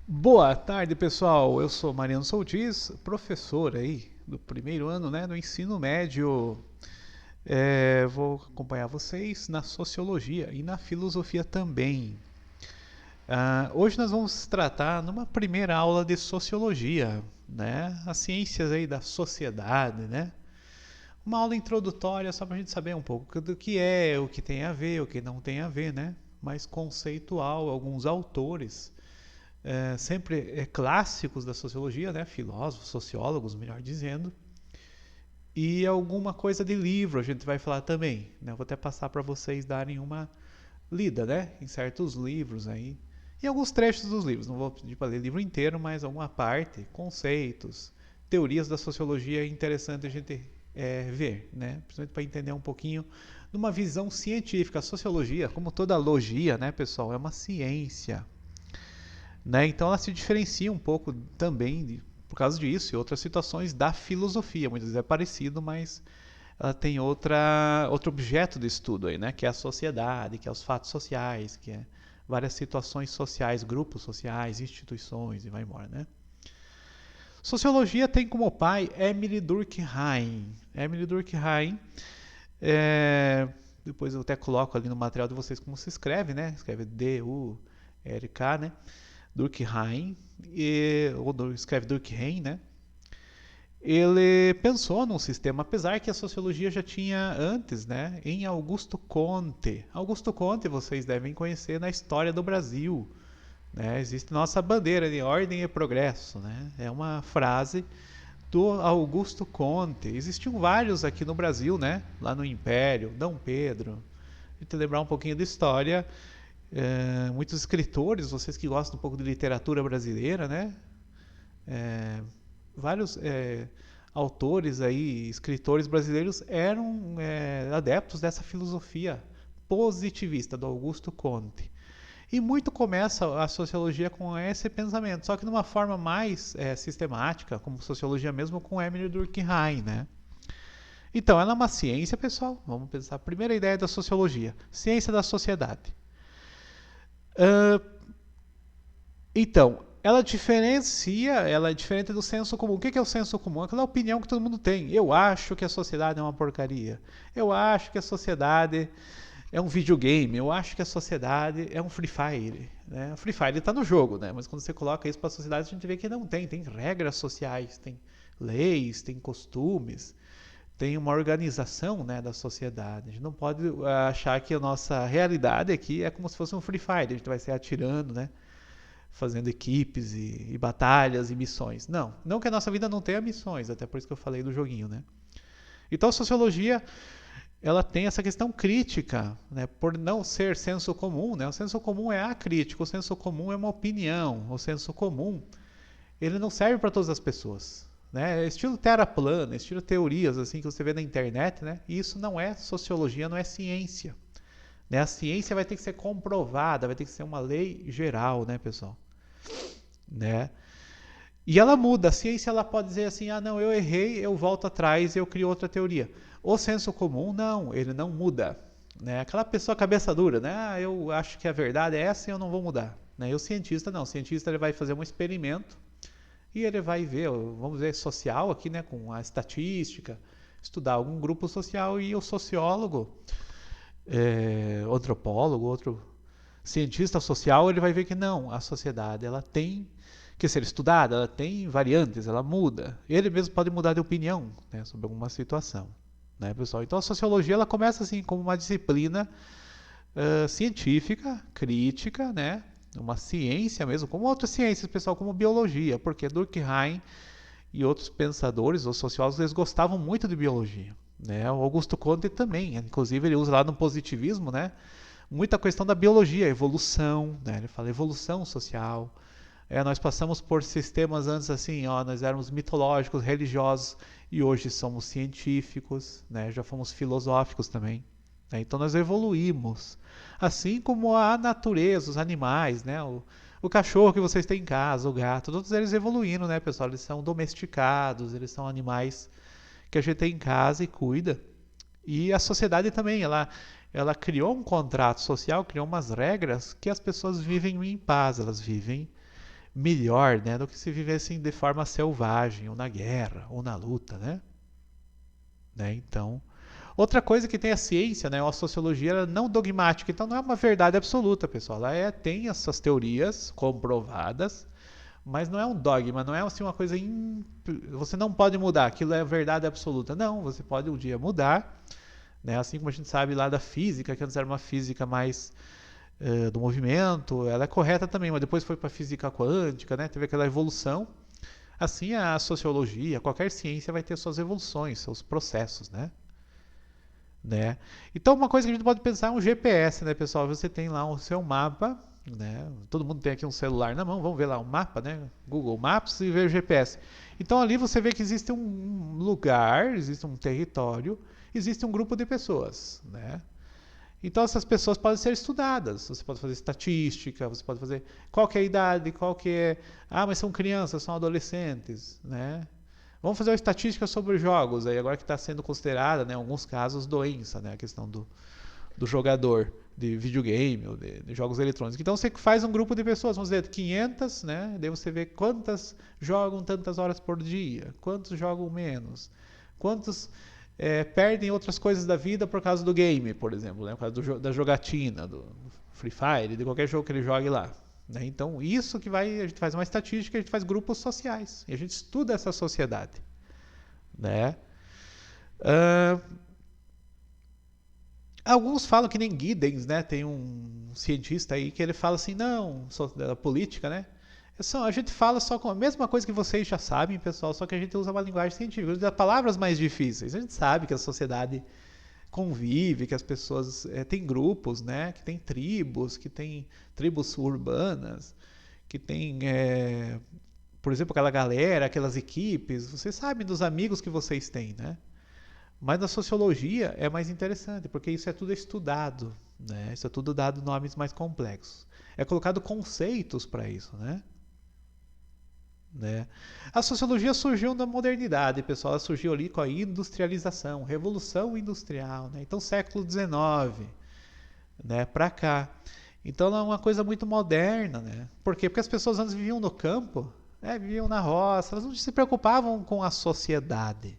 Boa tarde, pessoal. Eu sou Mariano Soltis, professor aí do primeiro ano, né, do ensino médio. Vou acompanhar vocês na sociologia e na filosofia também. Hoje nós vamos tratar numa primeira aula de sociologia, né, as ciências aí da sociedade, né. Uma aula introdutória só para a gente saber um pouco do que é, o que tem a ver, o que não tem a ver, né. Mais conceitual, alguns autores sempre clássicos da sociologia, né? Filósofos, sociólogos, melhor dizendo, e alguma coisa de livro a gente vai falar também. Né? Vou até passar para vocês darem uma lida, né? Em certos livros aí, e alguns trechos dos livros. Não vou pedir para ler o livro inteiro, mas alguma parte, conceitos, teorias da sociologia é interessante a gente ver, né? Principalmente para entender um pouquinho de uma visão científica. A sociologia, como toda logia, né, pessoal, é uma ciência. Né? Então ela se diferencia um pouco também por causa disso e outras situações da filosofia. Muitas vezes é parecido, mas ela tem outro objeto de estudo aí, né? Que é a sociedade, que é os fatos sociais, que é várias situações sociais, grupos sociais, instituições e vai embora, né? Sociologia tem como pai Emily Durkheim. Emily Durkheim, é, depois eu até coloco ali no material de vocês como se escreve, né? Escreve D-U-R-K, né? Durkheim, ou escreve Durkheim, né? Ele pensou num sistema, apesar que a sociologia já tinha antes, né? Em Augusto Conte. Augusto Conte vocês devem conhecer na história do Brasil. Né? Existe nossa bandeira de ordem e progresso. Né? É uma frase do Augusto Conte. Existiam vários aqui no Brasil, né? Lá no Império, Dom Pedro. E te lembrar um pouquinho de história, muitos escritores, vocês que gostam um pouco de literatura brasileira, né? É, vários autores aí, escritores brasileiros eram adeptos dessa filosofia positivista do Augusto Conte. E muito começa a sociologia com esse pensamento, só que de uma forma mais sistemática, como sociologia mesmo, com Emily Durkheim, né? Então, ela é uma ciência, pessoal. Vamos pensar. A primeira ideia da sociologia: ciência da sociedade. Uh, Então, ela é diferente do senso comum. O que é o senso comum? Aquela opinião que todo mundo tem. Eu acho que a sociedade é uma porcaria. Eu acho que a sociedade é um videogame. Eu acho que a sociedade é um Free Fire. Né? O Free Fire está no jogo, né? Mas quando você coloca isso para a sociedade, a gente vê que não tem. Tem regras sociais, tem leis, tem costumes, tem uma organização, né, da sociedade. A gente não pode achar que a nossa realidade aqui é como se fosse um Free Fire. A gente vai ser atirando, né? Fazendo equipes e batalhas e missões. Não, não que a nossa vida não tenha missões, até por isso que eu falei do joguinho, né? Então a sociologia, ela tem essa questão crítica, né? Por não ser senso comum, né? O senso comum é acrítico, o senso comum é uma opinião, o senso comum, ele não serve para todas as pessoas, né? Estilo terra plana, estilo teorias assim que você vê na internet, né? E isso não é sociologia, não é ciência, né? A ciência vai ter que ser comprovada, vai ter que ser uma lei geral, né, pessoal? Né? E ela muda. A ciência ela pode dizer assim: ah, não, eu errei, eu volto atrás e eu crio outra teoria. O senso comum, não, ele não muda. Né? Aquela pessoa cabeça dura, né? Ah, eu acho que a verdade é essa e eu não vou mudar. Né? E o cientista, não. O cientista ele vai fazer um experimento e ele vai ver, vamos dizer, social aqui, né? Com a estatística, estudar algum grupo social e o sociólogo, o antropólogo, outro cientista social, ele vai ver que não, a sociedade ela tem que ser estudada, ela tem variantes, ela muda. Ele mesmo pode mudar de opinião, né, sobre alguma situação, né, pessoal? Então a sociologia ela começa assim como uma disciplina científica, crítica, né, uma ciência mesmo, como outras ciências, pessoal, como biologia, porque Durkheim e outros pensadores ou sociólogos eles gostavam muito de biologia. Né? O Augusto Conte também, inclusive ele usa lá no positivismo, né? Muita questão da biologia, evolução, né? Ele fala evolução social. Nós passamos por sistemas antes assim, ó, nós éramos mitológicos, religiosos e hoje somos científicos, né? Já fomos filosóficos também. Né? Então nós evoluímos, assim como a natureza, os animais, né? O cachorro que vocês têm em casa, o gato, todos eles evoluíram, né, pessoal? Eles são domesticados, eles são animais que a gente tem em casa e cuida. E a sociedade também, ela criou um contrato social, criou umas regras que as pessoas vivem em paz, elas vivem melhor, né, do que se vivessem de forma selvagem, ou na guerra, ou na luta, né? Então, outra coisa que tem a ciência, né, a sociologia, ela é não dogmática, então não é uma verdade absoluta, pessoal. Tem essas teorias comprovadas, mas não é um dogma, não é assim uma coisa você não pode mudar, aquilo é verdade absoluta. Não, você pode um dia mudar, né? Assim como a gente sabe lá da física, que antes era uma física mais do movimento, ela é correta também, mas depois foi para a física quântica, né? Teve aquela evolução. Assim a sociologia, qualquer ciência vai ter suas evoluções, seus processos, né? Então uma coisa que a gente pode pensar é um GPS, né, pessoal? Você tem lá o seu mapa, né? Todo mundo tem aqui um celular na mão, vamos ver lá um mapa, né? Google Maps e ver o GPS. Então ali você vê que existe um lugar, existe um território, existe um grupo de pessoas, né? Então essas pessoas podem ser estudadas. Você pode fazer estatística, você pode fazer qual que é a idade, qual que é... Ah, mas são crianças, são adolescentes, né? Vamos fazer uma estatística sobre jogos, aí agora que está sendo considerada, né, em alguns casos, doença, né, a questão do jogador de videogame ou de jogos eletrônicos. Então você faz um grupo de pessoas, vamos dizer, 500, né? Daí você vê quantas jogam tantas horas por dia, quantos jogam menos, quantos perdem outras coisas da vida por causa do game, por exemplo, né? Por causa da jogatina, do Free Fire, de qualquer jogo que ele jogue lá. Né? Então, isso que a gente faz uma estatística, a gente faz grupos sociais, e a gente estuda essa sociedade. Né? Alguns falam que nem Giddens, né? Tem um cientista aí que ele fala assim, não, da política, né? A gente fala só com a mesma coisa que vocês já sabem, pessoal, só que a gente usa uma linguagem científica, usa palavras mais difíceis. A gente sabe que a sociedade convive, que as pessoas têm grupos, né? Que tem tribos, que tem tribos urbanas, que tem, por exemplo, aquela galera, aquelas equipes. Vocês sabem dos amigos que vocês têm, né? Mas na sociologia é mais interessante, porque isso é tudo estudado, né? Isso é tudo dado nomes mais complexos. É colocado conceitos para isso, né? A sociologia surgiu na modernidade, pessoal. Ela surgiu ali com a industrialização, revolução industrial, né? Então, século XIX, né? Para cá. Então, ela é uma coisa muito moderna, né? Por quê? Porque as pessoas antes viviam no campo, né? Viviam na roça, elas não se preocupavam com a sociedade.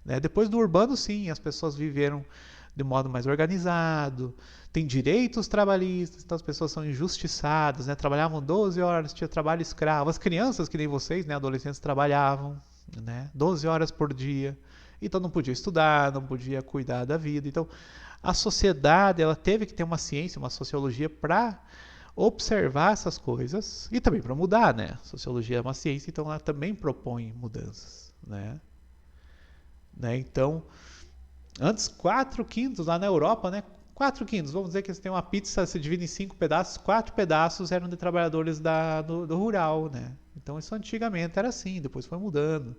Né? Depois do urbano, sim, as pessoas viveram de modo mais organizado, tem direitos trabalhistas, então as pessoas são injustiçadas, né? Trabalhavam 12 horas, tinha trabalho escravo. As crianças, que nem vocês, né? Adolescentes, trabalhavam, né? 12 horas por dia. Então não podia estudar, não podia cuidar da vida. Então a sociedade, ela teve que ter uma ciência, uma sociologia para observar essas coisas e também para mudar, né? A sociologia é uma ciência, então ela também propõe mudanças, né? Então, antes 4/5 lá na Europa, né? 4/5, vamos dizer que você tem uma pizza, se divide em 5 pedaços, 4 pedaços eram de trabalhadores do rural, né? Então isso antigamente era assim, depois foi mudando,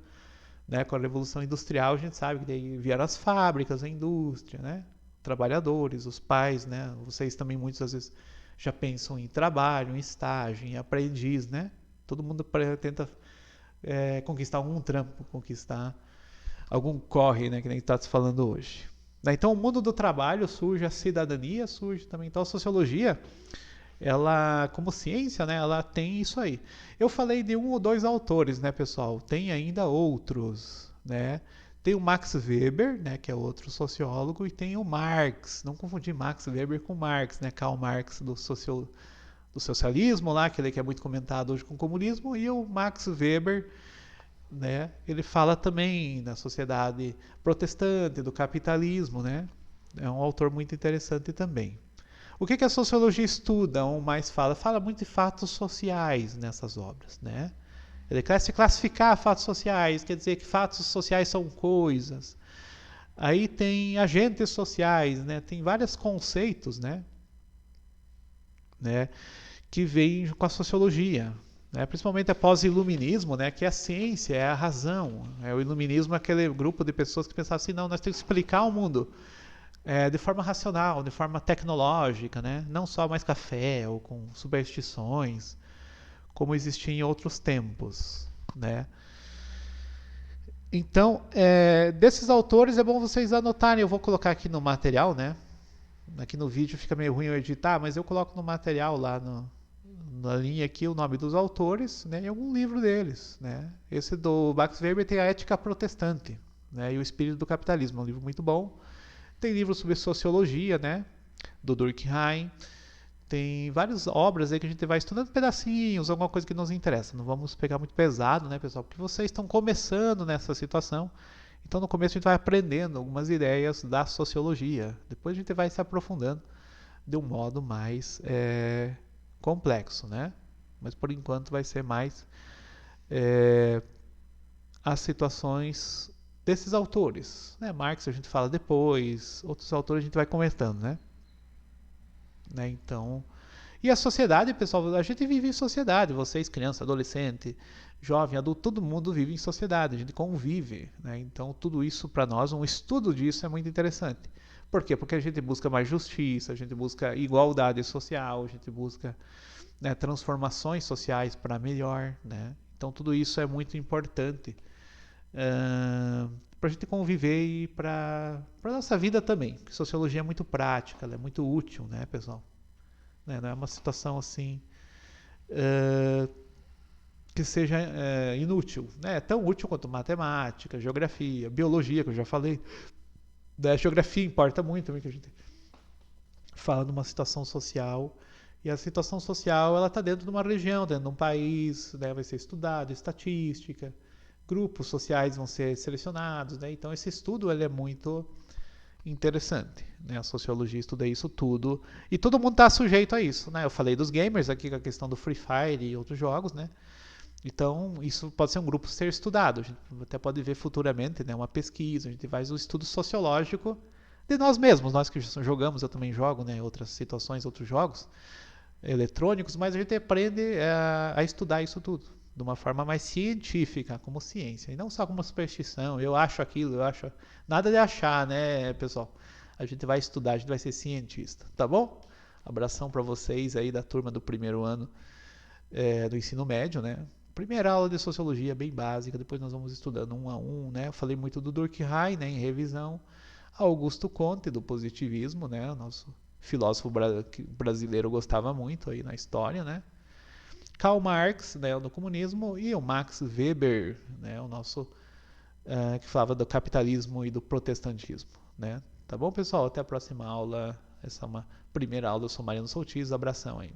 né? Com a Revolução Industrial a gente sabe que daí vieram as fábricas, a indústria, né? Trabalhadores, os pais, né? Vocês também muitas vezes já pensam em trabalho, em estágio, em aprendiz, né? Todo mundo tenta conquistar algum trampo, conquistar algum corre, né, que nem está se falando hoje. Então, o mundo do trabalho surge, a cidadania surge também. Então, a sociologia, ela, como ciência, né, ela tem isso aí. Eu falei de 1 ou 2 autores, né, pessoal? Tem ainda outros, né? Tem o Max Weber, né, que é outro sociólogo, e tem o Marx. Não confundir Max Weber com Marx, né? Karl Marx do socialismo lá, aquele que é muito comentado hoje com o comunismo, e o Max Weber, né? Ele fala também da sociedade protestante, do capitalismo, né? É um autor muito interessante também. O que a sociologia estuda, ou mais fala? Fala muito de fatos sociais nessas obras, né? Ele quer se classificar fatos sociais, quer dizer que fatos sociais são coisas. Aí tem agentes sociais, né? Tem vários conceitos, né? Que vêm com a sociologia. Principalmente após o iluminismo, né, que é a ciência, é a razão. O iluminismo é aquele grupo de pessoas que pensavam assim, não, nós temos que explicar o mundo de forma racional, de forma tecnológica, né? Não só mais café ou com superstições, como existia em outros tempos. Né? Então, desses autores é bom vocês anotarem, eu vou colocar aqui no material, né? Aqui no vídeo fica meio ruim eu editar, mas eu coloco no material lá na linha aqui o nome dos autores, né, e algum livro deles, né? Esse do Max Weber tem a Ética Protestante, né, e o Espírito do Capitalismo, é um livro muito bom. Tem livros sobre sociologia, né, do Durkheim. Tem várias obras aí que a gente vai estudando pedacinhos, alguma coisa que nos interessa. Não vamos pegar muito pesado, né, pessoal? Porque vocês estão começando nessa situação. Então, no começo, a gente vai aprendendo algumas ideias da sociologia. Depois, a gente vai se aprofundando de um modo mais complexo, né? Mas, por enquanto, vai ser mais as situações desses autores. Né? Marx a gente fala depois, outros autores a gente vai comentando, né? Então, e a sociedade, pessoal, a gente vive em sociedade. Vocês, criança, adolescente, jovem, adulto, todo mundo vive em sociedade. A gente convive, né? Então, tudo isso para nós, um estudo disso é muito interessante. Por quê? Porque a gente busca mais justiça, a gente busca igualdade social, a gente busca, né, transformações sociais para melhor, né? Então, tudo isso é muito importante para a gente conviver e para a nossa vida também. Porque sociologia é muito prática, ela é muito útil, né, pessoal? Né? Não é uma situação assim que seja inútil. Né? É tão útil quanto matemática, geografia, biologia, que eu já falei. Da geografia importa muito também, que a gente fala de uma situação social. E a situação social ela está dentro de uma região, dentro de um país, né? Vai ser estudado, estatística, grupos sociais vão ser selecionados, né? Então esse estudo ele é muito interessante, né? A sociologia estuda isso tudo e todo mundo está sujeito a isso, né? Eu falei dos gamers aqui com a questão do Free Fire e outros jogos, né? Então isso pode ser um grupo a ser estudado. A gente até pode ver futuramente, né? Uma pesquisa, a gente faz um estudo sociológico de nós mesmos, nós que jogamos, eu também jogo, né? Outras situações, outros jogos eletrônicos, mas a gente aprende a estudar isso tudo de uma forma mais científica, como ciência, e não só como superstição. Eu acho aquilo, eu acho. Nada de achar, né, pessoal? A gente vai estudar, a gente vai ser cientista, tá bom? Abração para vocês aí da turma do primeiro ano do ensino médio, né? Primeira aula de sociologia bem básica, depois nós vamos estudando um a um, né? Eu falei muito do Durkheim, né, em revisão. Augusto Comte, do positivismo, né? O nosso filósofo brasileiro gostava muito aí na história, né? Karl Marx, né, do comunismo, e o Max Weber, né, o nosso que falava do capitalismo e do protestantismo, né? Tá bom, pessoal? Até a próxima aula. Essa é uma primeira aula. Eu sou Mariano Soltis. Abração aí.